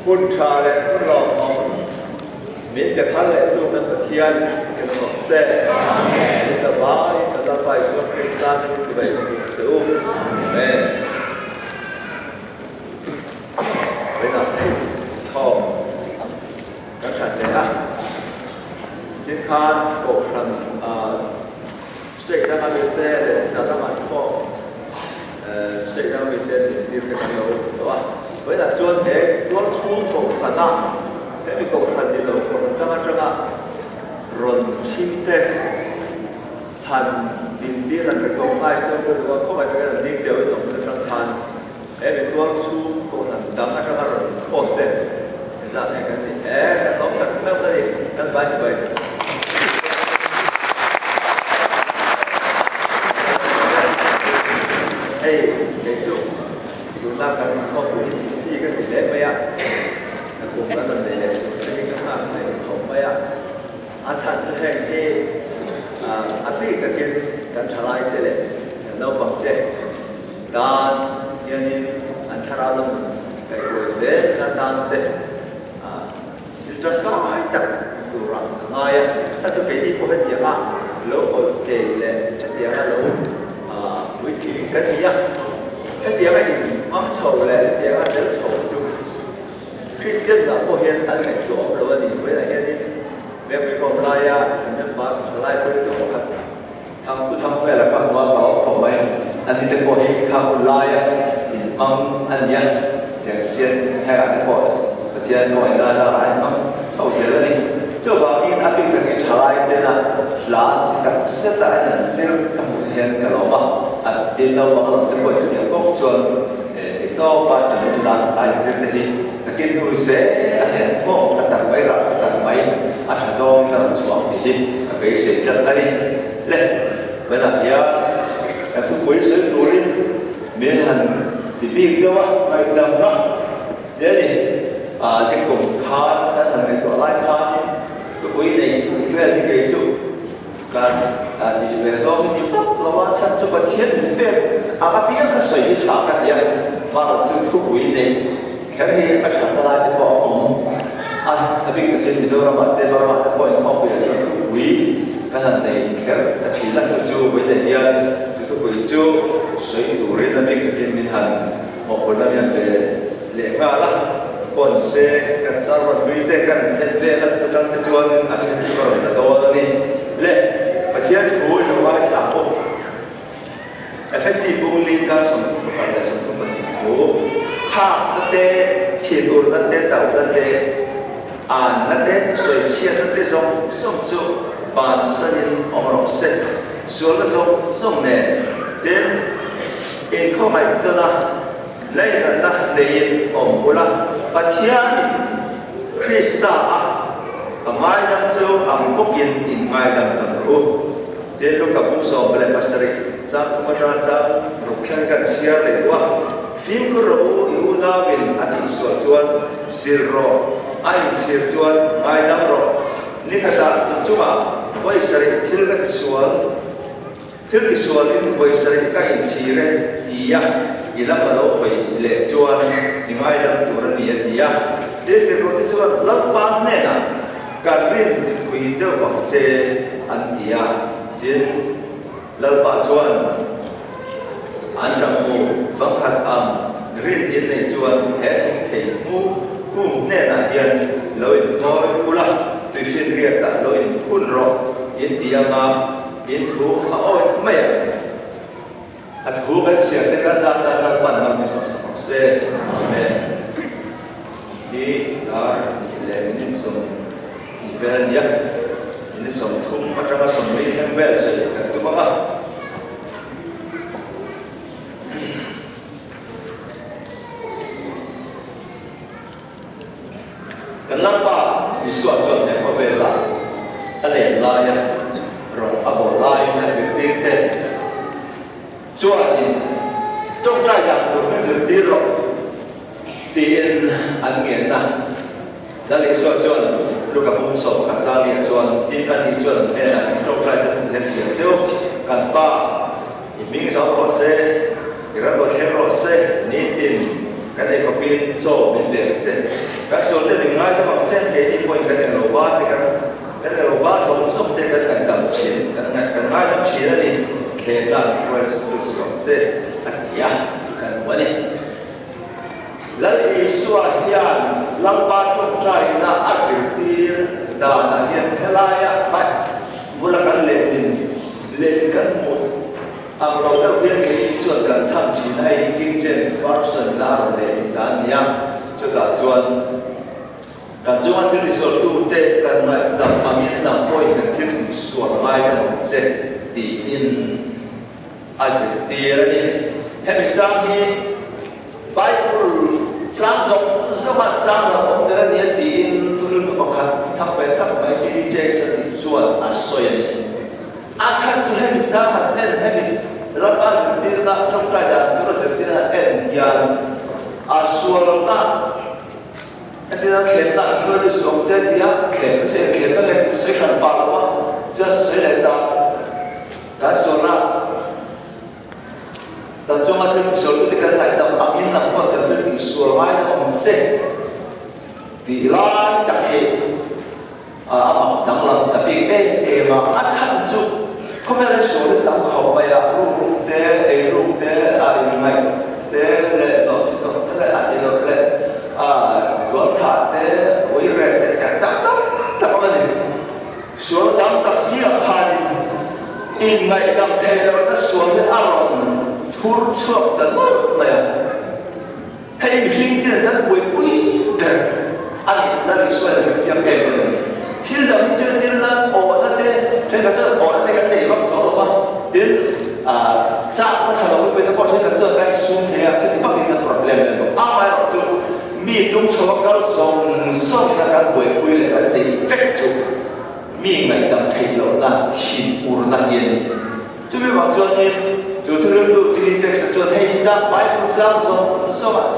คุณชาและคุณหลอกของมิตรพันและลูกนักเทียนกันสองเส้นสบายตลอดไปส่วนคริสต์ที่จะไปสู่แม่เป็นอะไรพ่อการฉันเนี่ยจิตคานโกรธสเต็กน้ำมันเตะเลยสารพัดพ่อสเต็กน้ำมันเตะดีกว่าเราตัว为了做那多出口可能，那个口可能的可能人亲的，很林地人的公爱，就比如说，后来这个人领导一种的上谈，那个多出口能当那这个人破的，是吧？那个你，老板那不得跟班子呗？给住，有那个靠谱的。ที่ก็ติดเล็บไหมอ่ะกลุ่มนั้นเลยที่ก็มาในผมไหมอ่ะอาจารย์จะให้ที่อาทิตย์ก็กินกันชลายที่เลยเราบังเจดานยันนี่อันชราลงแต่กูเสียกันดานเตจุดก็ไม่ตัดตัวรังง่ายถ้าจะเป็นที่พวกเดียร์เราก็เกลี่ยเดียร์เราวิธีกันเนี่ยเดียร์ไม่มั่งโฉเลยเดียร์จะโฉจุคริสเตียนเราพวกเห็นอันไหนตัวเราว่าดีเวลาเห็นนี่เมื่อไปกองไล่อะมันมาไล่ไปตัวกันทำผู้ทำเวลาก็ว่าเขาผมไปอันนี้จะพวกเห็นข้าวไล่อะมั่งอันนี้อย่างเช่นให้อาจจะพอเช่นหน่วยงานอะไรมั่งโฉเจริญนี่เจ้าบางทีอาจจะถึงชลายเดินอะหลานกับเสียแต่เนี่ยเสียกับเห็นกันหรอวะอันที่เราบางคนจะปวดจะก็ชวนต่อไปจะเป็นหลานตายเสียแต่ดีแต่กินดูเสียเห็นพวกตัดไว้หลักตัดไว้อาจจะต้องการช่วงที่ไปเสียจัดอะไรเลยเวลาเดียวทุกคนซื้อดูริมีหันที่บีเดียวว่าไม่ดำนะเดี๋ยวนี้ที่กลุ่มค้าถ้าทางในตัวไล่ค้าทุกคนในเวลาที่เกิดจุการที่เวลาที่ฟังเราว่าฉันจะมาเทียนเป็นอาเปียกสวยฉากกันยังมาจุดทุกคนในแค่ที่อาจารย์ลายจะบอกผมอาบิกตะเกียนมิโซรามาเตบาราตะพอยข้อเปลี่ยนสุดวิขนาดในแค่ตะชีละจู่ๆไว้ในเดียนจู่ๆไปจู่สวยดูเรื่องบิกตะเกียนมิทันหมกคนนั้นยังเป็นเลี้ยงมาละคนเสกกันสารวัตรวิเตกันเห็นเวลาจะจังจะจวนอาจจะเป็นคนละตัวนี่เละประเทศผู้อยู่ว่าสามคนFSC บุญลีจ้าสมทุกประการสมทุกประเทศข้าตั้งแต่เทียนอุรตั้งแต่เต่าตั้งแต่ตั้งแต่สวยเชียตั้งแต่ส่งจูบานสนิทอมรเสกส่วนละส่งเนี่ยเดินเองเข้ามาอีกตัวละเลยกันนะเลยอมกุละปัจจัยคริสต์ไม่ดังจูอังกุกินอินไม่ดังตันรู้เดินลูกกับผู้สอบเลยมาสริจากธรรมดาจากรูปเช่นกันเชียร์เลยว่าฟิล์มก็รู้อยู่ดาวินอธิสวดจวนสิรอไอสิรจวนไอดังรอนี่ขณะจุมาไว้สริทิลกัดสวนทิลที่สวนนี่ไว้สริก็อินชีเรดียะอีลำมาโลไปเละจวนยังไงดังตัวนี้ดียะเด็กที่รู้ที่จวนลับบ้านเนี่ยนะการเรียนที่คุยเรื่องของเจอันดียะเจลับบ้านจวนอันจังหูฟังขัดอังเรียนยินในจวนแห่ทิ้งเทมูกุ้งแน่นาเย็นลอยน้อยกุละตุยฟินเรียกแต่ลอยพุ่นรอยินดียมายินถูอ้อยไม่อัดหูกันเสียงแต่การจากการรับมันมีสมสมเสดอเมนนี่ดาร์เลนิสมเวลยะนิสมทุ่มมาจากสมนี้ทั้งเวลใช่กันตัวมั้งKenapa disuapkan yang berbeda? Alih lain, orang abah lain seperti itu. Cuaca, cuaca yang pun seperti itu. Tiada angin lah. Dari suapkan, luka pun sok kacau dia cuaca. Tiada di cuaca, tiada cuaca lo se ira lo the lo se ni tin cái này có pin số bên biển chứ các số này mình ngay các bạn xem cái đi quay cái này lô ba thì cái này lô ba số số thì cái này tầm chín cái ngay tầm chín là gì kể là quay số số chứ anh nhá cái vấn đề lấy số hiền lâm ba trong trái na ác thì đã là hiền thế lai á phải muốn là cái lên cái mộtเราจะเรียนกันจวนกันช่างชีในกิจเจนวาร์สันดาร์เดนดานิยาจุดจวนกันจวนที่ดิฉันดูเตะกันมาดับมามีนำพ่อยกันที่ส่วนไม้กันเจ็ดตีอินอาจจะตีอะไรนี่ให้เป็นจ้างที่ไบเบิลจ้างสมัครจ้างเราผมก็เรียนตีอินทุเรื่องประคับทั้งไปกิจเจนจะติดส่วนอาศัยอาจารย์จะให้มีจ้างมันเอ็นให้มีรับบ้านที่นั่งตรงใต้ด่านก็จะที่นั่งเอ็นยานอาส่วนเราตั้งที่นั่งเขียนตั้งเพื่อส่งเจ้าที่เขียนตั้งแต่สวยขันปากว่าจะสวยเลยตาการส่วนนั้นแต่จงมาถึงส่วนที่กันไหนแต่อามินนั่งว่ากันถึงส่วนไม้นั่งมันเสร็จที่ร้านจักรเหตุดังหลังแต่ปีมาอาจารย์จุเขาไม่ได้สอนตั้งเขาไปรูปเตะรูปเตะอะไรยังไงเตะเลยเราที่สอนเตะอะไรเราเลยตัวถ่ายเตะวิเรศเตะจับตั้งแต่ว่าเนี่ยสอนตั้งตัดเสียพันอินไงตั้งเทเราได้สอนอารมณ์ทุรชอบแต่หมดเลยให้หิ้งที่นั่นปุยเด็กอันนี้นั่นสอนแต่เจียมเองที่เราเจอที่นั่นโอ้นั่นเองที่เราเจอโอ้นั่นเองกันเองว่าจบแล้วว่าเดี๋ยวจ้าก็ชาวบ้านไปแล้วก็ที่เราเจอกันสุ่มเทียที่บ้านนี้ก็ปรับเปลี่ยนเลยไม่เราจะมีตรงชาวบ้านส่งนักการปุยเลยกันเด็กเฟกจุมีไงตั้งใจเราหน้าทีอุรนันเย็นจะไม่บอกจวนนี้จุดที่เริ่มดูที่นี่จะจวนให้จ้าไปผู้จ้าส่ง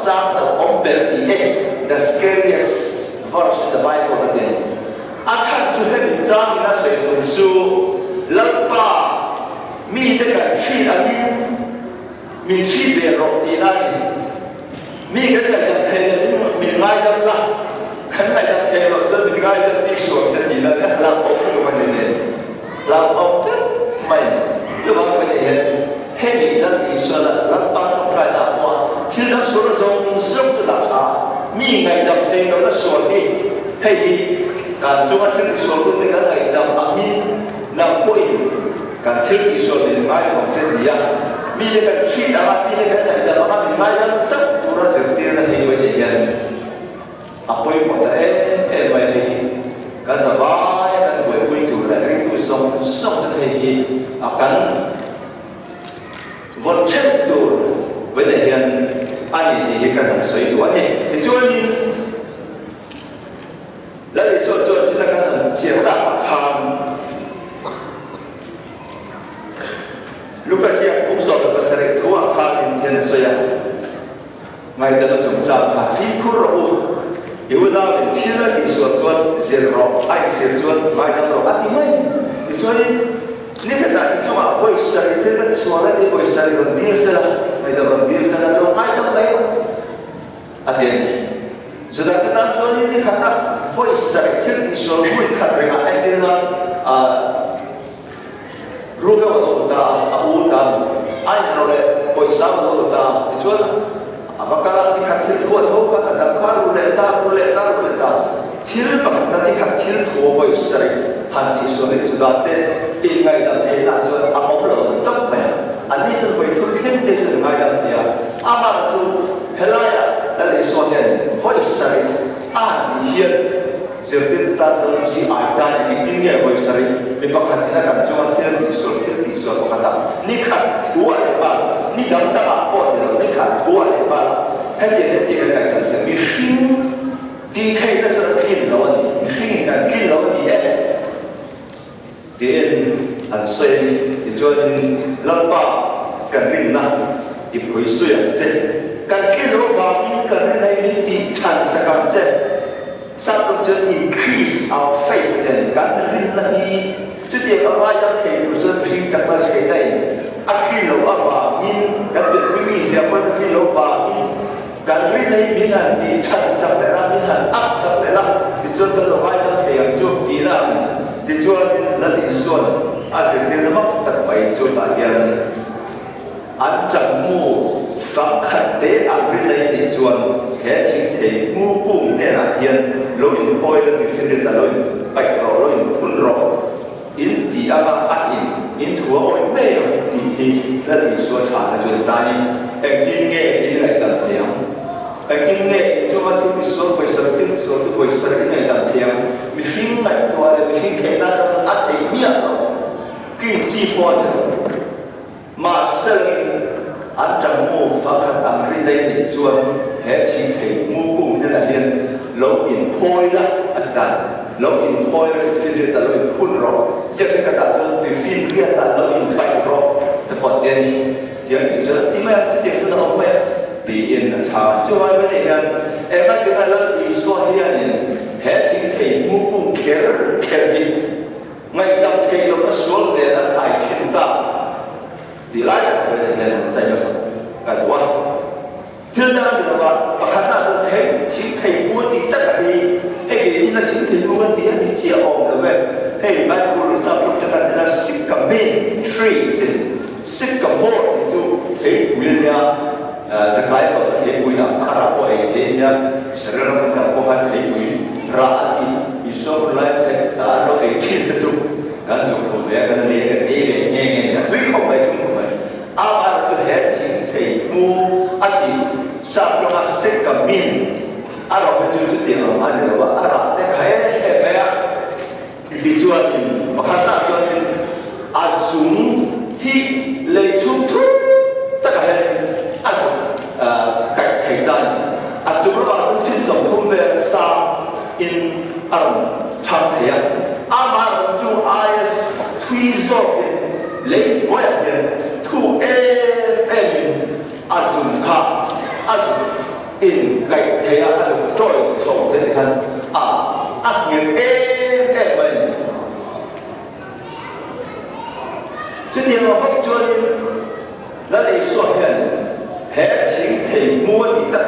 จ้าเราอมเบลดีthe scariest verse in the Bible นั่นเองอาจารย์จะให้มีจ้างนะส่วนของสูลับป้ามีแต่การชี้อันนี้มีชี้เบรกตีได้มีกันแต่จะเทมีง่ายดังละขันง่ายดังเทเราจะมีง่ายดังมีส่วนจะดีแล้วเนี่ยเราอมไม่ได้เนี่ยเราอมไม่จะว่าไม่ได้ให้มีนั่นมีส่วนลับป้าต้องใช้ดับว่าที่เราส่วนของส่งจะดับช้ามีง่ายดังเทเราจะส่วนนี้ให้การจงอาชีพส่วนตัวที่กันไอ้ดำอาหินนำไปการเชื่อที่ส่วนหนึ่งไม่ของเจดีย์มีแต่การคิดอะไรมีแต่การไอ้ดำอาหินไม่ได้สักตัวเสียทีละทีไว้เดียนอาไปหมดแต่ไม่ให้การสบายการป่วยป่วยจุดอะไรที่ส่งจะให้อาการวันเช็ดตัวไว้เดียนอันนี้ที่การสวยตัวนี้ที่ช่วยนี้แล้วอีกส่วนที่เราการเสียสละทางลูกเสียผู้สอบกับเสด็จทั่วพาดินเทียนสยามไม่ได้เราจงจำผ่านฟิคุโรอยู่ดาวเป็นที่เราอีกส่วนเสียรอไอเสียส่วนไม่ได้เราอธิไม่อีกส่วนนี่ก็ได้อีกส่วนว่าvoiceเสียที่เราส่วนนั้นที่voiceเสียเราดีเสียไม่ได้เราดีเสียเราไม่ต้องไปอธิsudah kita jual ini kata voice selected di seluruh negara Indonesia ruga waduta abuta air oleh voice waduta dijual apakah ikat tua kata dakar uleta til bakal ikat til tua voice select hati sudah te ingai dan tena jual apa belum tak bayar ani tu voice tu kente tu ingai dan dia amar tu helaya dari soalnya voice select hian seperti tadi si ada intinya voice select memang hati nak cuma tidak disuruh kata nikah dua lepas ni dalam apa ni nikah dua lepas hanya dia kata mungkin detail itu sudah clear mungkin kan clear dia dia ansai dijual lampa kerana dipuisi aja kan kilo bagi kerana ini chansakan je, satu je increase our faith dan kerana ini, jadi orang yang terus berjaya berjaya khi lâu và min cái việc mình sẽ quan khi lâu và min cái việc này min hẳn thì chân sắc lại là min hẳn áp sắc lại là thì cho tôi là hai năm thầy hàng chục tí là thì cho nên là lý xuân sẽ tiền là mất tất bảy cho ta hiện anh chẳng mua pháp khẩn tế anh biết lấy để chuẩn hệ chính thể ngu cùng nên là hiện lối bôi lên cái phiên là lối bạch rõ lối phun rõ in thì aba ăn in thua ôi mê thì là bị xóa trả là chuyện ta đi anh tin nghe in lại tầm thế anh tin nghe cho mà tin xóa quay sợ tin xóa cho quay sợ cái này tầm thế mình phim này qua là mình phim thế ta trong ăn thấy miệng kinh chi quan mà sơn anh chẳng mua pháp khẩn anh đi đây để chuẩn hệ chính thể ngu cùng nên là hiện lối in phôi là anh ta lối in phôi là phiên là lối phun rõ chắc chắn cả cho từ phiên kia là lối in bạch rõ thì còn tiền thì anh chỉ rất tí mà chứ tiền cho nó mẹ vì in là trả cho ai mới hiện em anh chúng ta là bị xóa hiện hệ chính thể ngu cùng kéo đi ngay trong thế nó có xuống để nó thay kinh ta thì lại là cái này chạy cho sao cái đó thứ ra thì là và khán giả tôi thấy chính thầy mua thì tất cả đi cái gì là chính thầy mua thì chỉ ổn được vậy hey mai tôi sao tôi cho bạn là sycamine tree thì sycamore thì chú thấy bùi nha sẽ cái đó thấy bùi nào khá là bùi thế nha sẽ ra một cái bộ phận thấy bùi ra thì bị số lại thấy ta nó cái chuyện đó chú cái chú một cái này cái gì nghe là tuy không phải chúng không phải mà cho hết thì mua ăn thì sao nó sẽ cầm min rồi mình chú tiền mà anh rồi rồi cái cái bé đi cho nên mà khán giả cho nên zoom hi lấy chung chung tất cả là cách thành đàn chúng nó là phiên dòng thông về sao in trong thế mà chúng ai thuy do lấy quay hiện thu em dùng khá dùng in cách thế dùng trôi trộn thế thì hắn những em mình chứ tiền mà bốc cho là để xuất hiện hệ chính thể mua thì tất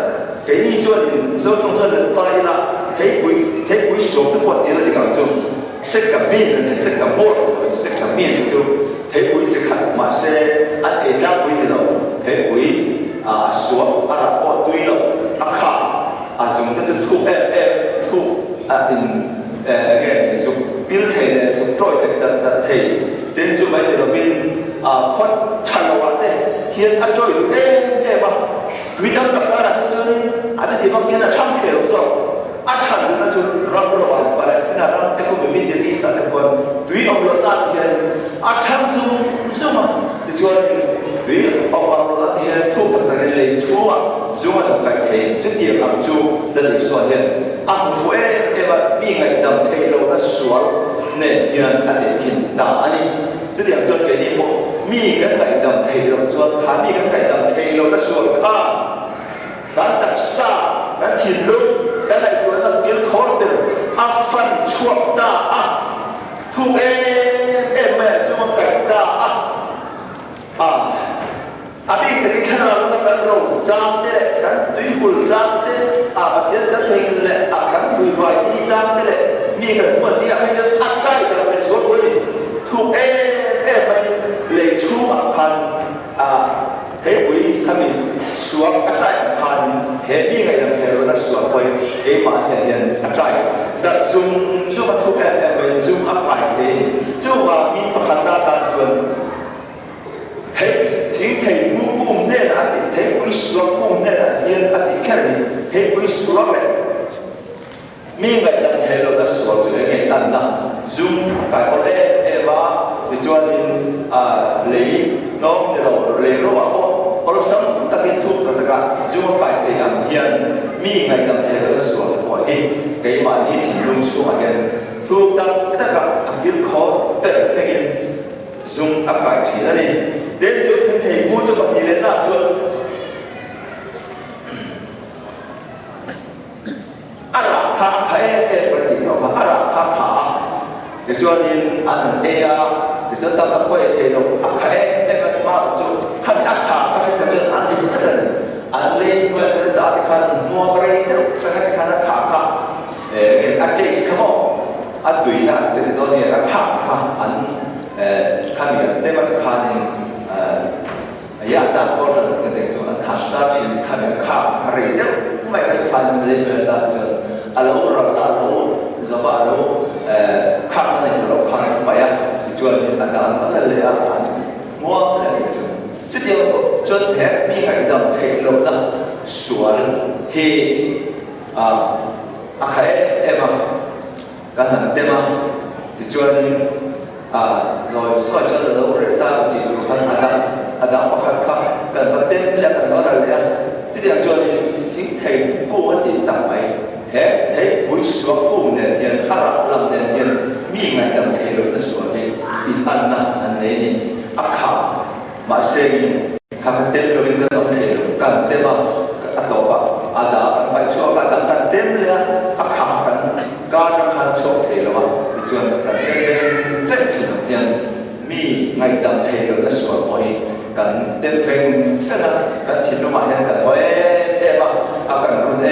cái gì cho thì dấu trong sân là tay là thế quý số tất cả tiền là thì càng chung sẽ cả biên này sẽ cả một sẽ cả biên chung thế quý sẽ khẳng mà sẽ ăn ấy ra quý thì đâu thế quý xuống ra bỏ túi đâu khả dùng cái thu em thu cái dùng biên thể này dùng trôi thể tận thể đến chỗ mấy thì là biên con chăn vào thế hiện ăn trôi em mà quý thằng tập ra là cho nên thì bác hiện là trăm thể rồi chăn nó cho răng rồi và lại xin là răng thế không bị biến đi sao thế còn tùy ông lớn ta thì chăn zoom mà thì cho nên tùy ông lớn ta thì thu tập thành lấy chúa zoom mà trong cái thế trước tiên ông chú đã lấy xóa hiện ông phụ em mà bị ngày đầm thế lâu đã xóa nên hiện để kinh đạo anh trước tiên cho cái gì bộ mi cái ngày đầm thế lâu cho khá mi cái ngày đầm thế lâu đã xóa đã tập xa đã thiên lúc cái này của nó kiến khó được phần chuột ta thu em mẹ cho một cảnh ta bị cái chân là nó cần rồi giang thế cái túi quần giang thế chết cái thing lệ cái túi vải đi giang thế lệ mi cái một đi anh nhớ trai được cái số của gì thu em mẹ lấy chú phần thế quý kami suap atrai pan hebi ngai dam thero na suap koi ma hian atrai da zoom thu em zoom apai thế chu wa mi pakhan da ta chuan thế thing thei mu ne la thế quý suap kum ne la hian khari thế quý suap le mi ngai dam thero na suap chu ngai tan na zoom ka ko le ba ti chuan in lấy nó để đầu lấy nó vào có sống ta biết thuốc ta cả dù mà phải thì làm hiền mi ngày tầm thế là sửa hỏi đi cái mà đi chỉ luôn sửa mà cái thuốc ta tất cả làm biết khó để thế hiện dùng áp phải chỉ ra đi đến chỗ thân thể mua cho bạn gì đến nào chưa phá phải em là gì đó phá để cho nên anh ấy thì cho ta đã quay thì nó ác khẽ em phải bao chỗ khăn ác khả các cái chân ăn thì rất là ăn lên mà cái ta thì khăn mua cái đấy đâu cái khăn khả khả ăn chơi không ăn tùy là cái đó thì ác khả ăn khăn gì thế mà khăn ya ta có rất là cái chỗ ăn khả sát thì khăn khả rồi đâu mà cái khăn gì mà ta cho alo rồi alo rồi bà alo khăn này nó khăn vậy à chuẩn là đàn nó là lệ ăn mua là cái chuyện chút điều chuẩn thế mi ngày đầm thấy lâu đó xuân thì khai em cái thằng tem thì chuẩn rồi sau cho nó đâu rồi ta thì còn ada một khác cần có tem là cần nó là lệ chút điều chuẩn thì thấy cô thì tặng mày hết thấy buổi sáng cô nền nhiên khá làm nền nhiên mi ngày đầm thấy lâu đó xuân thì in ăn anh này ác khảo mà xem các tem rồi mình cần thấy cần tem mà atau ada baik so ada tem là ác khảo cần cả trong khăn số thấy rồi mà chuẩn cần tem phết nhân mi ngày đầm thấy lâu đó xuân rồi cần tem phết là cần chỉ nó mà nhân cần nói em cần luôn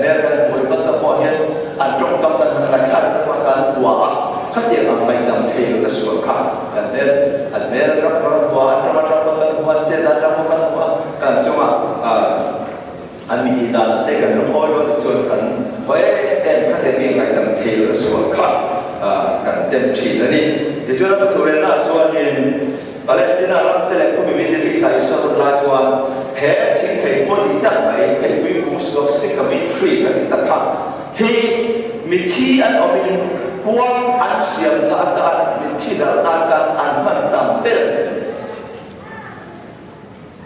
em cần muốn bắt đầu bỏ nhân ăn trong tâm cần là chân mà cần quả các địa phương mình đầm thì là sửa khắc anh nên rất quá trong cần quan trên là trong cần chung anh mình đi đàn để cần nó hôi rồi chuẩn cần với em các địa phương mình đầm thì là sửa khắc cần tem chỉ là đi thì cho nó thôi là cho anh Palestina làm thế này cũng bị đi sai số là cho hết chính thể mỗi đi tận này thể quy cũng sửa sinh cái mình free cái tất cả thì mình chỉ anh ở mình quang anh xem ta mình chỉ ra ta anh phân tâm biết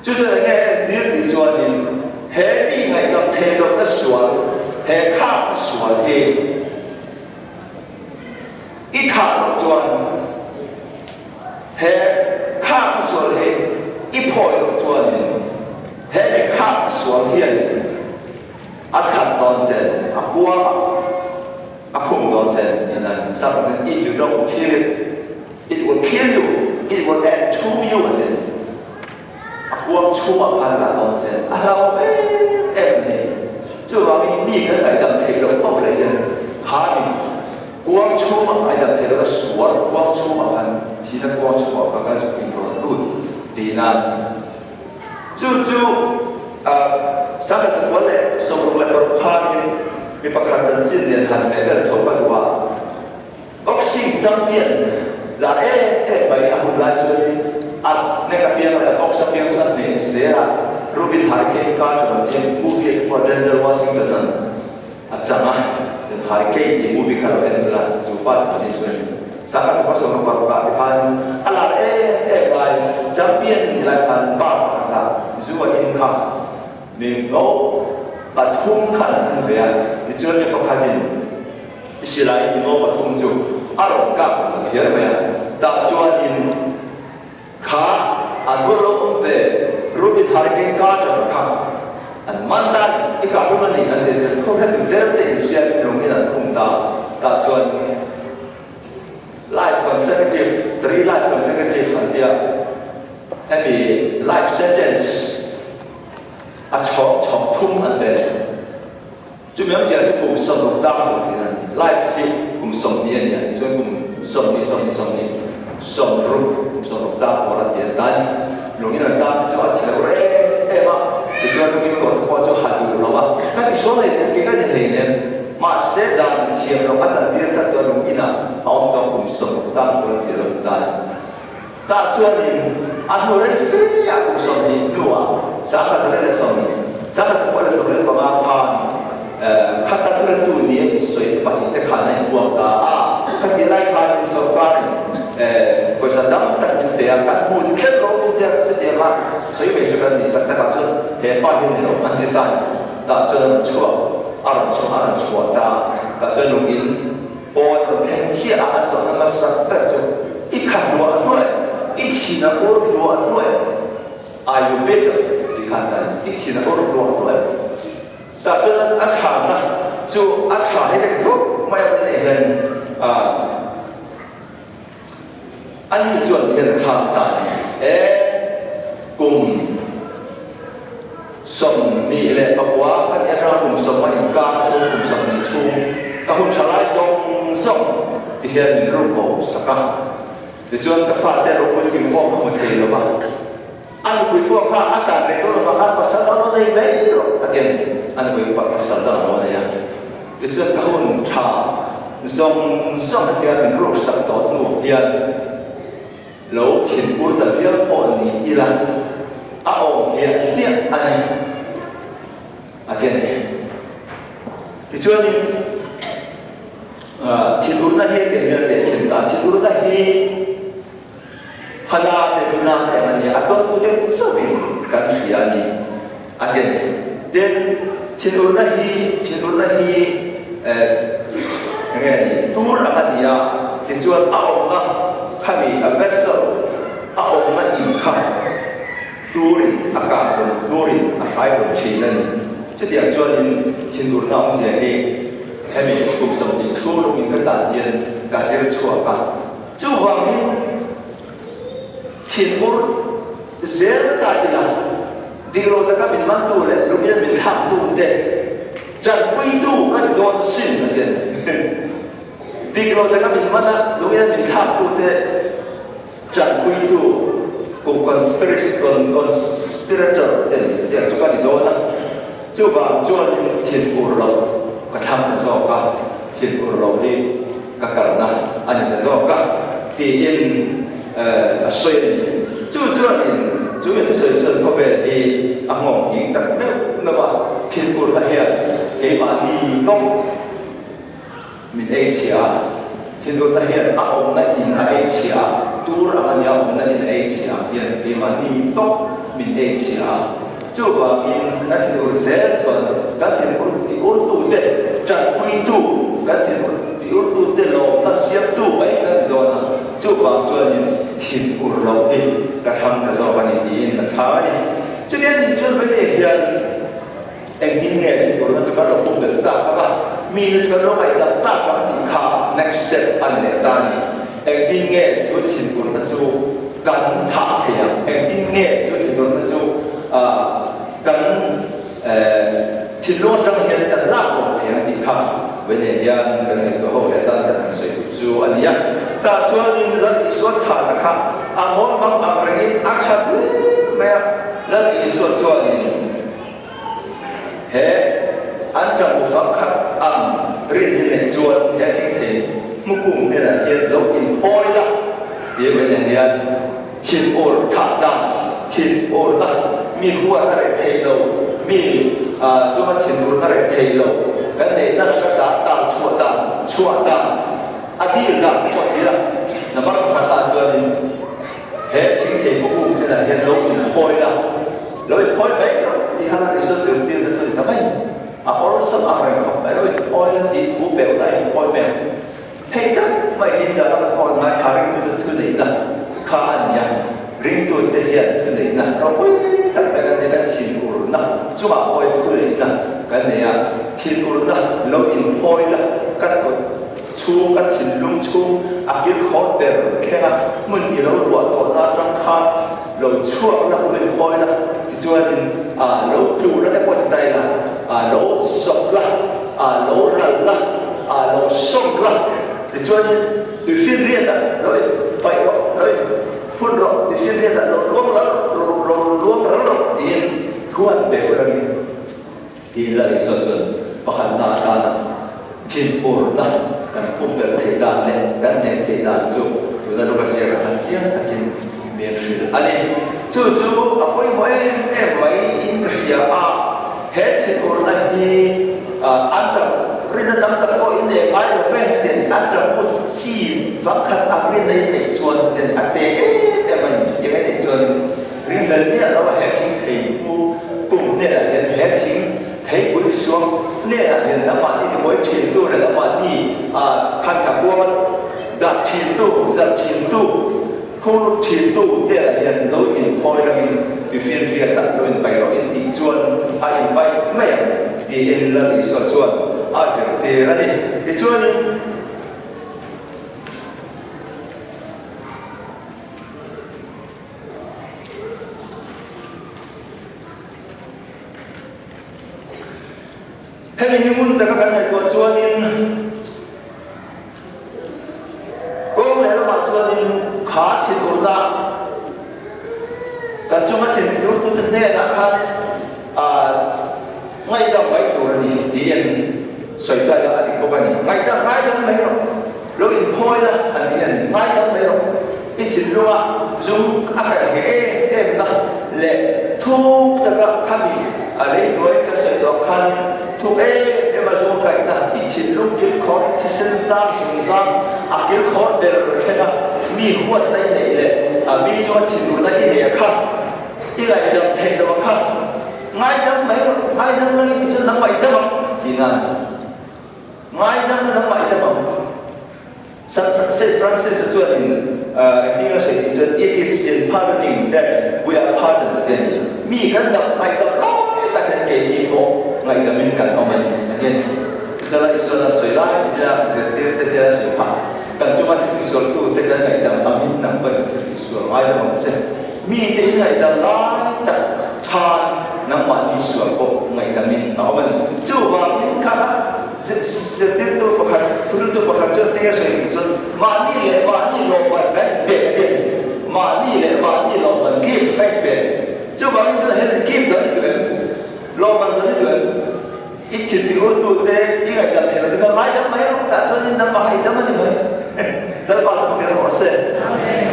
cho nên nghe điều thì cho thì hệ bị ngày tập thể dục cái xuân hệ khác xuân thì ít thằng cho hệ khác xuân thì ít phổi cho hệ bị khác xuân thì anh thật toàn chân anh quang không có chuyện thì là something if you don't kill it, it will kill you, it will add to you again. Quang chú mà phải là có chuyện, lâu em này, chứ mà mình cái này đầm thấy nó không phải là hai quang chú mà phải đầm thấy nó suốt, quang chú mà phải thì nó quang chú mà phải cái sự tình của luôn, thì là chú sáng ngày thứ bảy xong rồi lại còn haiมีประคันตันสิ้นเดือนหันไปเรื่องชมกันว่าออกซิ่งจำเป็นละไปอาหุลายจุลีอันในกับเพียงแต่ออกสักเพียงนั้นเนี่ยเสียรูบินหายเกย์การจุดที่มูฟี่ว่าเดนเซลวอชิงตันนั้นอาจารย์เป็นหายเกย์ที่มูฟี่คาร์เบนละจูบาจะจริงจริงสังกัดสมัครสงฆ์ปารุกาที่พันอะไรไปจำเป็นหลายพันบาทนะครับจูว่าอินคัมนี่เขาปัทุมขันเวียที่จวนมีพระคันยินอิสราเอลโนปัทุมจูอารมณ์กับเพียรเวียตาจวนยินขาอันบุรุษเวรูปิธาริกกาจรขังอันมันดันอีกอาบุมันนี่อันเดียวทุกท่านเดิมเดินเสียตรงนี้นั่นคงตาจวนlife consecutive 3 life consecutive อันเดียวให้มี life sentence chọn thung anh về chúng mình giờ chúng cũng sống được đau được thì là lại khi cũng sống như vậy cho cũng sống đi sống rồi cũng sống được đau hoặc là tiền tài lúc như là đau cho anh sẽ em thì cho chúng mình có cho hạt đủ rồi mà cái số này cái này này mà sẽ đàn chiếm nó bắt đầu đi cácตัวlúc như là ông ta cũng sống được đau hoặc là tiền tài ta cho nên anh hồi đấy phía nhà cũng sống đi luôn sáng ngày sáng nay sống sáng ngày sáng nay sống lên bằng áo phan khát ta thường tu niệm soi tập hiện tại khả năng buông ta các cái này khả năng sống qua này bây giờ đắm tận những đề các khu thì rất lâu như thế cho đề mà soi về cho cái gì tất cả các hệ bao nhiêu điều anh chỉ ta cho nên chúa làm chúa ta cho nên in bố thằng thêm chia anh cho nên là sắc tất cho ít khăn luôn thôi ít chỉ là bố luôn thôi are you better thì khăn ta ít chỉ là bố luôn thôi ta cho nên anh chả ta chú anh chả hay cái thuốc mai ở đây hình anh đi chuẩn hiện chạm tại cùng sông đi lệ bạc quá các nhà ra cùng sông mà in ca chung cùng sông in chung các hôn trả lại sông sông thì hiện mình rung cổ saka thì chuẩn các pha để rung chim vong không thấy được mà anh quý cô pha ăn tàn để tôi mà ăn pasal đó đây mấy rồi anh anh quý cô pasal đó nó này thì chuẩn các hôn trả sông sông thì mình rung saka đó nụ hiện lỗ chín bút tập viết ổn đi là ổn hiện hiện anh tiền này thì cho nên chín bút là hiện tiền để chuyển ta chín bút là hiện hana để mình làm thế này tôi cũng thấy rất mình cần gì anh tiền này đến chín bút là hiện nghe tu là anh thì cho ổn đó kami vessel ổn là in kham turin akam turin ahai bom chi nan chu tiang chuan in chin dur naung sia hi hemi kum som ti thu lu min ka ta hian ka zer chua ka chu wang in chin dur zer ta ila diro ta ka min man tu le lu min thak tu te chan pui tu ka ni don sin na den diro ta ka min man na lu min thak tu te chan pui tu cùng con spiritual đến thì chúng ta đi đâu đó chú vào cho thiên cổ lộc cả tham do cả thiên cổ lộc đi cả cả na anh ta do cả thì in suy chú biết chú có về thì anh ngọc những đặc biệt mà thiên cổ là hiện cái mà đi đông mình Asia thiên cổ là hiện ông này in Asia tu ra anh nhau ông này in Asia hiện cái mà đi đông mình Asia chú bảo mình các thiên cổ sẽ cho các thiên cổ thì ôn tu để chặt quy tu các thiên cổ thì ôn tu để lo ta xếp tu vậy các điều đó chú bảo cho nên thiên cổ lo đi các thằng ta do bạn đi ta trả đi cho nên cho vấn đề hiện anh tin nghe thiên cổ nó sẽ có một cái ta các mi nó sẽ có một cái ta các thì khá next step anh này ta này anh tin nghe cho thiên cổ nó chú cần thả thì anh tin nghe cho thiên cổ nó chú cần thiên lộ trong hiện cần làm một thì anh thì khá vấn đề hiện cần cái cơ hội để ta cần sử dụng anh nhé ta cho nên rất ít số trả ta khá mỗi bằng bằng cái action mẹ rất ít số cho nên hệ anh trong một pháp khác riêng như này chuột hệ chính thể một cùng như là hiện lâu in thôi đó vì vậy nên hiện thiên ổn thả đam thiên ổn đó mi huwa ta lại thấy lâu mi cho mà thiên ổn ta lại thấy lâu cái này nó sẽ ta chua đam đi đam chua đi là nó bắt phát ta cho nên hệ chính thể một cùng như là hiện lâu in thôi đó lâu in thôi đấy thì hắn lại số tiền tiền cho người ta mấy ở sân ở đây không phải là ôi đi thú bèo này ôi bèo thấy tất vậy hiện giờ nó còn mà trả riêng tôi thứ này là khá ăn nhá riêng tôi thể hiện thứ này là nó ôi tất cả cái này là chín của nó chú bảo ôi thứ này là cái này chín của nó lâu in thôi là các cái chú các chín lung chú cái khó bèo cái là mình gì đó bỏ tổ ra trong khăn lâu chua là mình thôi là thì cho nên lâu chú nó cái quan tay là lỗ sọc là lỗ rần là lỗ sông là thì cho nên từ phiên riêng là rồi phải rồi phun rồi từ phiên riêng là luống rồi thì thu hoạch về cái này thì là cái sản xuất và hành ta là thiên ổn đó cần cũng cần thời gian này cần này thời gian chung chúng ta lúc sẽ là hành xuyên ta kiến miền xuôi anh ấy chú mỗi em mấy in cái hết thiên ổn là gì anh trong riêng là năm tập có in để ai mà về thì anh trong một chi vắng khăn anh riêng là để chuồn thì anh té em mình những cái để chuồn riêng là biết là hết thiên thầy cùng này là hết thiên thầy cuối xuống này là hiện là bạn đi thì mỗi thiên tu là bạn đi khăn cả quân đặt thiên tu giật thiên tu không lúc thiên tu này là hiện lối in thôi là in vì phiên việt đặt đôi bài đó in thì chuồn in bài mẹ thì in là đi sửa chuồn sẽ thì là đi thì chuồn hemi himun ta ka ngai ko chuanin ko le la ma chuanin kha chin urda kan chunga chin tu tu ne na kha ngay trong mấy đồ là gì chỉ nhận sợi tay là thì có cái gì ngay trong mấy đâu lúc in phôi là anh nhận ngay trong mấy đâu ít chỉ luôn dùng ác cái em đó lệ thu tất cả tham bị lấy đuôi cái sợi đó khăn thu em mà dùng cái đó ít chỉ lúc kiếm khó chỉ sinh ra sinh ra kiếm khó để rồi thế nào mi huột tay này lệ mi cho chỉ luôn tay này không cái này được thay đồ không ngay trong mấy ai trong đây thì chưa nắm bảy tâm thì là ngay trong nắm bảy tâm San Francisco chuan in I think it is in pardoning that we are pardoned again mi kan dap mai dap lo ta kan ke ni ko ngai da min kan omen again jala isona soila ja zetir te te so pa kan chuma ti sol tu te kan ngai da amin nam pa ti so ai da mo che mi te ngai da la ta than nang ma ni so ko ngai da min omen chu wa in ka zetir tu ko khat tu tu ko khat cho te so ni chon ma ni le ma ni lo ba ba be again ma ni le ma ni lo ba give back be chu wa in da he give da ni lo ba da ni ít chỉ tiêu tu tế ý ngày tập thể là cái máy đâm máy không ta cho nên đâm vào hay đâm gì vậy đâm vào không biết nó sẽ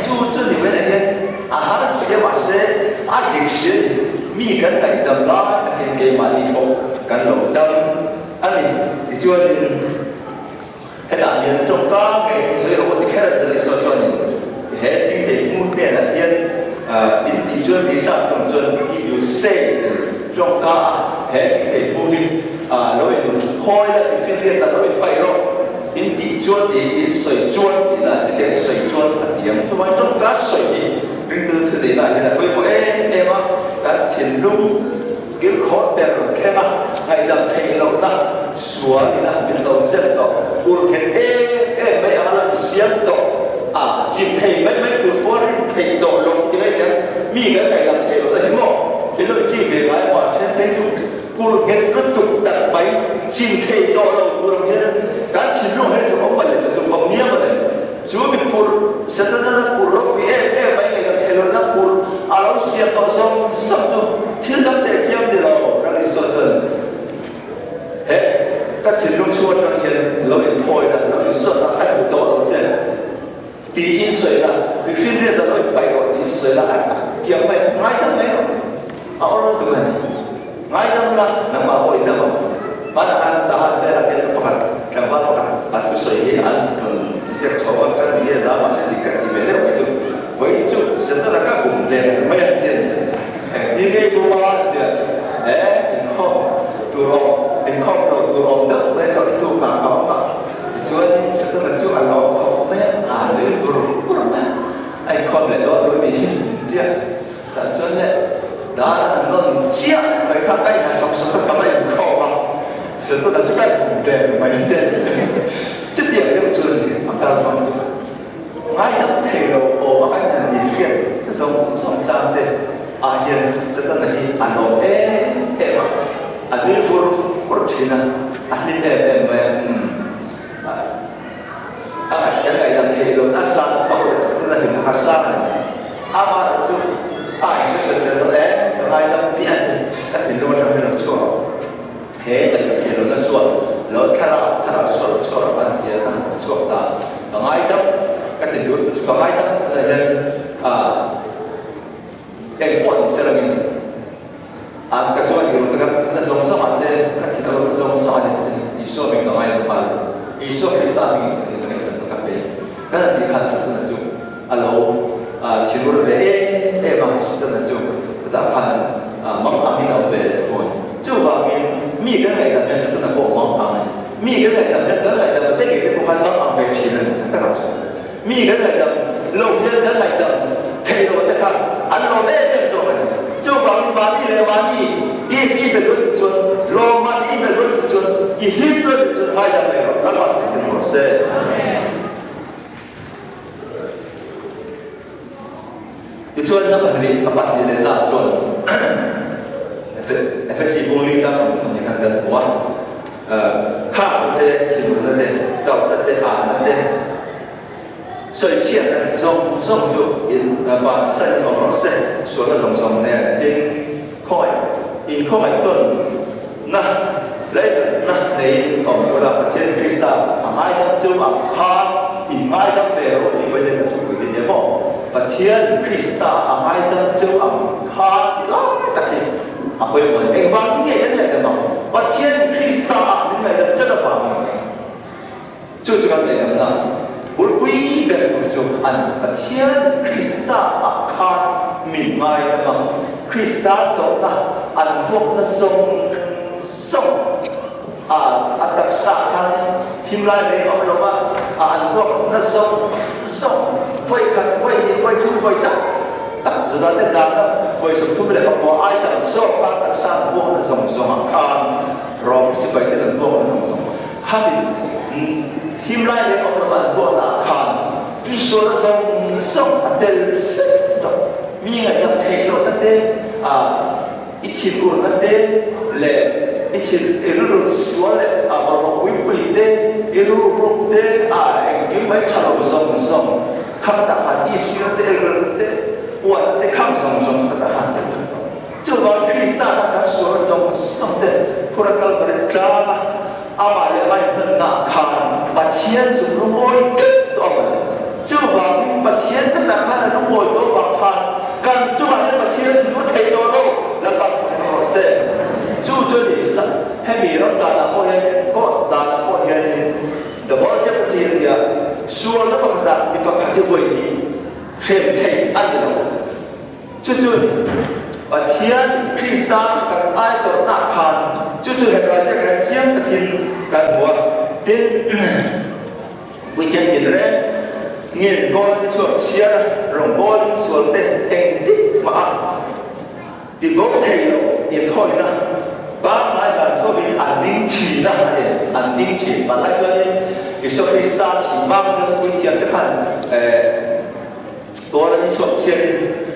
chú chú thì mới là thế hắn sẽ bảo sẽ định sẽ mi cái này đâm đó cái mà đi bộ cái lỗ đâm anh thì chưa đi hay là những trong đó cái所以我的看的说说你还今天目的那边in thị trường thì sao cũng chuẩn bị biểu xe trong đó hệ thể mô hình lối khôi là phiên liên là lối bay rồi in thị trường thì sợi chuột thì là cái sợi chuột là tiếng cho nên trong các sợi riêng từ thứ đấy là với mỗi em á các thiền lung kiểu khó bèn rồi thế mà ngày đầm thầy lâu ta xóa thì là biết đâu rất đó buồn thiền mấy anh làm xiêm đó chìm thầy mấy từ phố đến thầy độ lục thì mấy cái mi cái này làm thầy là thế mò cái lúc chỉ về nói bảo trên thế chung cô nghe nó tục đặt máy chìm thầy độ lục cô nghe cả chìm luôn hết rồi ông bà này dùng bằng nia mà này chú mình cô sẽ tới nó cô lúc vì em mấy ngày làm thầy rồi nó cô lão xiêm đó xong xong chung thiên đắc để chiêm thì đâu các đi so chân hết các chìm luôn chua cho hiện lối thôi là nó đi so nó tại độ lục trên第一水了，对训练的那100个第一水了，叫咩？挨得没有？哦，对不对？挨得啦，能嘛会得嘛？把那按打按别那边不看，看把不看，就水一按，这些草啊跟你也啥嘛，是你跟你别的为主现在那个工人没有点，第一个不嘛的，以后都都的，没找你都干好嘛。cho nên sẽ là chú anh nó không biết đến guru anh con này đó đối với dia tại cho nên đó là nó chia cái khác cái là sống cái phải khó mà sẽ tôi đã chấp nhận để mà như thế chứ điểm cái một chuyện thì mà ta không chứ ngay lập thể đầu ổ anh là nhìn phiền sống trang thế hiện sẽ là gì anh nó em mà đi vô chỉ là đi em yang ngày làm thầy rồi đã sang bao giờ chúng ta hiểu hạt sang này mà chúng chúng sẽ nói đấy ngày làm tiền chứ các thầy luôn trong cái chùa thế là thầy luôn nó chùa nó khai ra chùa là bạn tiền thằng chùa ta ngày đó các thầy luôn có ngày đó là nên em bọn sẽ là mình các chùa thì chúng ta sống sao mà thế các thầy luôn sống sao để đi số mình có ngày đó mà đi số cái sao mình karena di hal sebenarnya tu, kalau cilur be, memang sebenarnya tu, tetapan mengamin apa pun, cuba mi kan kita ni sebenarnya kau mengamin, mi kan kita betul kita bukan mengamin cilen, tak tahu, mi kan kita lomnya kan kita, kalau kita kan, anu be betul, cuba mami, give betul betul, lomani betul betul, ihip betul, hanya mereka, dapat kita proses. Thì chuan nó bật đi là chuan, phải xí bông ly trong những hàng gần quá, hạ tê chỉ một tê đầu tê tê所以现在中就因把神ของเราเสร็จส่วนเราสองเนี่ยอินค่อยต้นนะและนะในของเราประเทศคริสต์ไม่ต้องจุ่มคาอินไม่ต้องเปรี้ยวที่ไว้ในทุกปีเนี่ยบอกประเทศคริสต์ไม่ต้องจุ่มคาล้อตะกี้เอาไปเหมือนเองฟังที่เนี่ยยังไงกันบ้างประเทศคริสต์ยังไงกันจะได้ฟังจู่ๆกันเลยนะ불구이 배우죠 안 아티안 크리스타 아카 민마이나 크리스타 또나 안fuok나 song ataksahan himlai để ông lo mà anfuok na song phơi khăn phơi chung phơi tắc rồi đó tên đó phơi sum thu lại có ai tặng so ba tắc sang fuok na song akan rom si bảy cái đó fuok na song habit himlai để ông lo mà fuok na akan isu na song atel mi ngai tam thei lo na te ichin ur na te le ichin irul suale abaro wipite irul rupte engim mai chalo song khata ha isi te irul te wa te kham song khata ha te chuba krista ta so song te pura kal bare drama ama le mai na khan ba chien su lu moi to ba chuba ni ba chien ta na khan lu moi to ba khan kan chuba le ba chien su lu thei do lo la ba ko se chú cho đi sẵn hay bị nó đàn là có hiện có đàn là có hiện the ball chấp chỉ là xua nó bằng đàn bị bắt cái vội đi thêm thêm ăn được chú và thiên Christa các ai tổ nạp hàn chú hiện ra sẽ cái chiếm thực hiện cái mùa đến buổi chiều nhìn ra nhìn con đi xuống chia rồng bò đi xuống tên hình tích mà thì có thể hiện thôi đó ba ngày là thôi bị an ninh chỉ đó an ninh chỉ và lại cho nên Giêsu Christ chỉ mang cho quý tiền cái phần tôi là đi xuống xe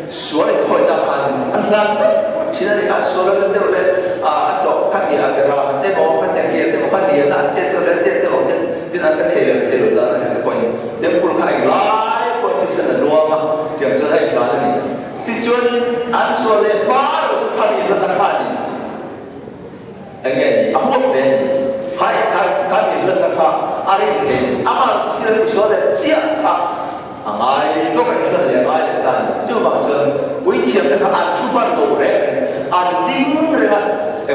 xuống để thôi là phần ăn lan chỉ là để ăn xuống là cái điều đấy chỗ các nhà cái nào cái món cái nhà kia cái món cái gì là cái điều đấy cái món cái nào cái thể đó là sẽ có những cái cuốn khai lại có cái sự là loa mà điểm cho đây là gì thì cho nên ăn xuống để phá được cái phần gì là ta phá đi anh nghe ông một bên hai bị lần ta anh thì ama chỉ là số để chia ai lúc này cho là ai để tan chứ bằng chân buổi chiều ta ăn chút ban đồ đấy ăn tính rồi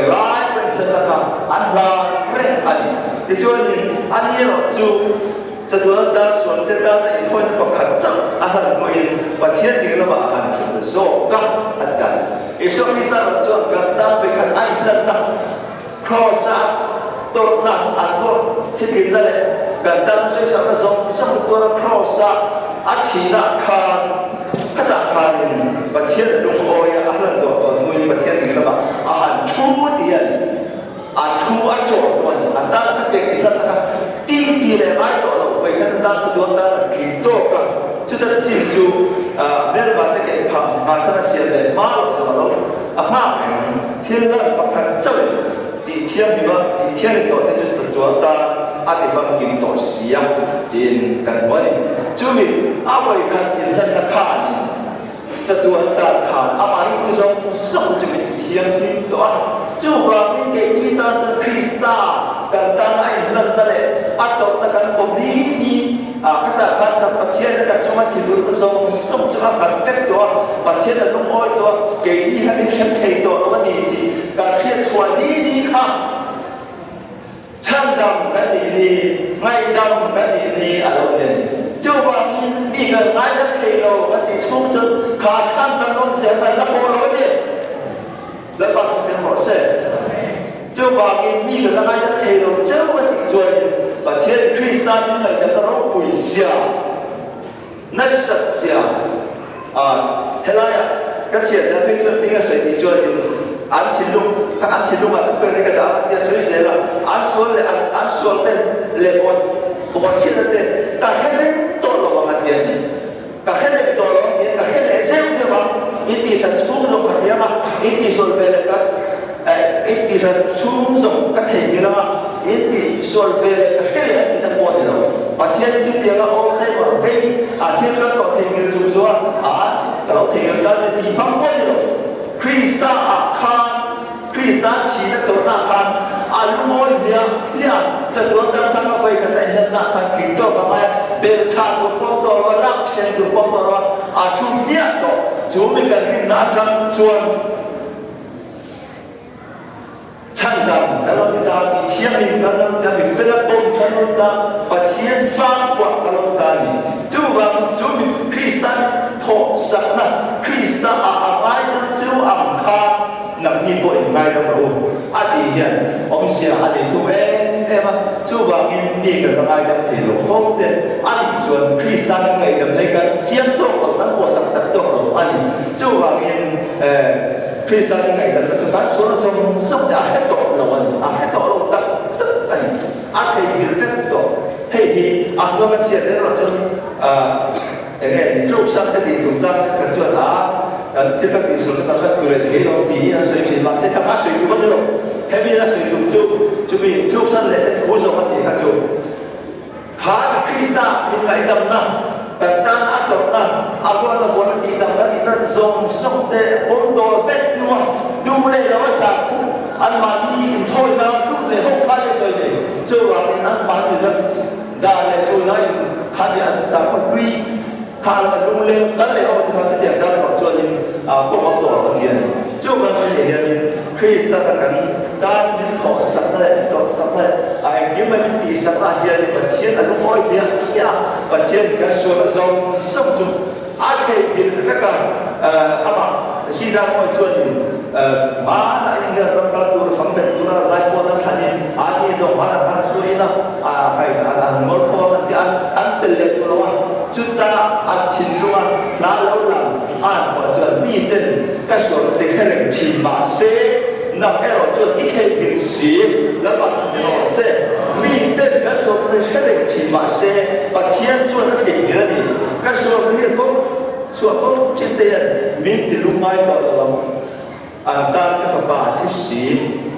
lại bên lần ta ăn là rồi anh thì cho nên anh nhớ chúจะดูตาส่วนเตตาแต่อีกคนก็ขัดจังอาหารมันประเทศนี้เราอาหารคิดจะโซ่กันอาจารย์อีกช่วงนี้เราจะกันตาไปขัดไอ้นั่นนะครอสาตัวนั่งอันพวกที่กินนั่นแหละกันตาช่วยสารส่งตัวครอสาอาชีนาคารขนาดคารประเทศลุงโอยอาหารจะมือประเทศนี้เราอาหารชูเดียนชูอันโจตัวนี้อันตั้งแต่เด็กที่นั่นนะครับจิ้มทีเลยไม่ต่อหรอกไปขั้นตั้งจะโดนตั้งกี่โต๊ะกันจุดนั้นจิ้มจูเรื่องวันที่เกิดผ่านมาชนะเสียเลยมาหรอกจะมาแล้วมาเที่ยงนั้นประคันเจ้าดีเที่ยงมีว่าดีเที่ยงต่อที่จุดตัวตั้งอาทิตย์ฟังกินต่อเสียกินกันวันนี้จุดนี้เอาไปขั้นกินท่านนักข่าวจะตัวตั้งข่าวอามาริกุศลส่งจะมีเที่ยงที่ตัวจู่ว่ามีเกณฑ์ตาจะคริสตากันตั้งไอ้นั่นนั่นแหละอัตโตนักการคมนี้ขณะการทำประเทศนักการจังหวัดสิงห์บุรีส่งจังหวัดพันเฟกตัวประเทศนั้นต้องอ้อยตัวเกณฑ์นี้ให้เป็นเช่นเทตัววันนี้ที่การเทียบชวนนี้ค่ะช่างดำกันนี่ไงดำกันนี่อะไรเนี่ยจู่ว่ามีเงินไงนักเทโลกันที่ช่วงจนขาช่างดำต้องเสียไปละโมโลเนี่ยแล้วก็เป็นหมดเสร็จ就把你个那个人推到这么地做的，把天คริสต์นั้นให้แต่เราปุยเสียนั่นสัจจะเห็นไหมก็เสียแต่เพื่อนที่ก็สวยดี做的อันที่ลุงถ้าอันที่ลุงมันเป็นกระดาษที่สวยเสียละอันส่วนเลยอันส่วนเต้เลบอนบอนชิ้นเต้ก็เห็นเลยตัวเราบางทีนี่ก็เห็นเลยตัวเราเนี่ยก็เห็นเลยเสียงเสียงอิติสันสูงลงมาเดียวอิติส่วนเป็นเลยก็อิติสันสูงส่งก็เห็นอยู่แล้ว in the solve the hele in the body lo pa thiên chu dia ga o sai wa ve thiên kan ko thei ngil su so kalau thei ngil ka ti pam body lo Krista akhan Krista chi na to na khan almol dia lia cha to ta ta ka pai ka ta hen na khan ti to ka mai be cha ko ko to la chen ko ko to chu nia to chu mi ka ri na chang chuan唱的，然后他比天明，然后他比非常崩，然后他把天翻过，然后他就往就比 Kristen 托上那 Kristen 买的就按他能力不应该的路，底人我们想底图嘛，就往你个爱的铁路方的，底准 Kristen 爱的那个监督我们我得到了，就往Kristen ngày tận sự phát số sống đã hết tội rồi hết tội rồi tất cả thầy hiểu hết tội thì nó phát triển đấy là cho ngày thì lúc sáng thì chúng ta cần cho trên các địa số chúng ta có người thấy nó tí sự chuyển mà sẽ tham áp sự của vấn đề hay bây giờ sự dùng chung vì lúc sáng để hỗ trợ vấn đề các chỗ hả Kristen mình ngày tận nào dan atok na aku ada buat kita kita song te untuk vet nuah dulu lawan saku an mani thôi na dulu hok kali soi ni coba an mani dah le tu na kali an saku kui kalau dulu kan le hok tu dia dah hok jual ni aku hok tu orang dia coba ni Krista kan dan min thọ sắc đấy ai kiếm mình thì sắc là hiện vật chiến là lúc mỗi dia ya vật chiến cái số là dòng sông chung thì tất cả si ra mọi chuyện mà là những cái các tu phẳng định tu là lại qua thành thành đi rồi mà là thành suy na phải một qua là ăn từ lệ tu là chúng ta ăn chín luôn là lâu lắm mọi chuyện mi tên cái số thì cái này chỉ mà sẽ nằm ở chỗ ít hay bình sĩ là bạn nó sẽ mi tên cái số thì cái này chỉ mà sẽ và thiên chúa nó thì nghĩa gì cái số thì không số không trên tiền mình thì lúc mai có là ta cái phần bàที่สี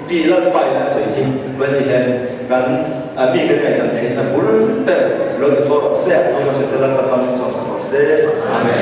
ปีละไปนะสิ่งที่วันนี้กันมีกันไงกันเห็นนะบุญเป็นเราจะฟ้องเสียเราจะเดินทางไปสู่สวรรค์เสียอาเมน